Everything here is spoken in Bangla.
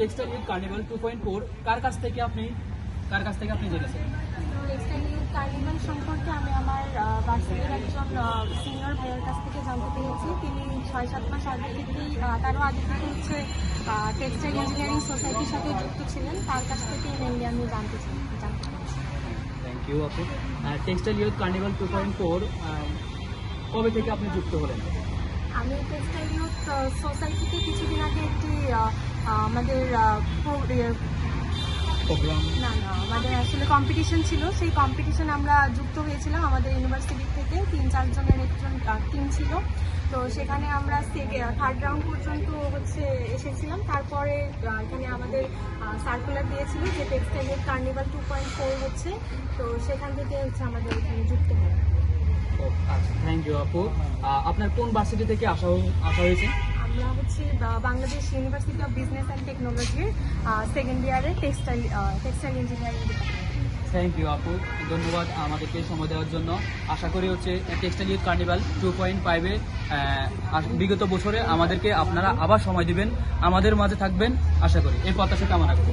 টেক্সটাইল ইউথ কার্নিভাল 2.4 কার কাছ থেকে আপনি জেনেছেন? টেক্সটাইল ইউথ কার্নিভাল সম্পর্কে আমি আমার ভার্সিটির একজন সিনিয়র ভাইয়ের কাছ থেকে জানতে পেরেছি। তিনি 6-7 মাস আগে থেকেই তারও আগে থেকে হচ্ছে টেক্সটাইল ইঞ্জিনিয়ারিং সোসাইটির সাথে যুক্ত ছিলেন। তার কাছ থেকে মেনলি আমি জানতে পেরেছি। থ্যাংক ইউ আপু। টেক্সটাইল ইউথ কার্নিভাল 2.4 কবে থেকে আপনি যুক্ত হলেন? আমি টেক্সটাইল ইউথ সোসাইটিতে কিছুদিন আগে একটি আমাদের আমাদের আসলে কম্পিটিশন ছিল। সেই কম্পিটিশনে আমরা যুক্ত হয়েছিলাম। আমাদের ইউনিভার্সিটি থেকে 3-4 জনের একজন টিম ছিল। তো সেখানে আমরা থার্ড রাউন্ড পর্যন্ত হচ্ছে এসেছিলাম। তারপরে এখানে আমাদের সার্কুলার দিয়েছিল যে টেক্সটাইল ইউথ কার্নিভাল 2.4 হচ্ছে। তো সেখান থেকে হচ্ছে আমাদের এখানে যুক্ত হয়। আচ্ছা, থ্যাংক ইউ আপু। আপনার কোন ভার্সিটি থেকে আসা হয়েছে? আমরা হচ্ছে Bangladesh university of business and টেকনোলজির সেকেন্ড ইয়ারে textile engineering department. Thank you আপু, ধন্যবাদ আমাদেরকে সময় দেওয়ার জন্য। আশা করি হচ্ছে টেক্সটাইল ইউথ কার্নিভাল 2.5 বিগত বছরে আমাদেরকে আপনারা আবার সময় দিবেন, আমাদের মাঝে থাকবেন আশা করি, এই প্রত্যাশা কামনা করি।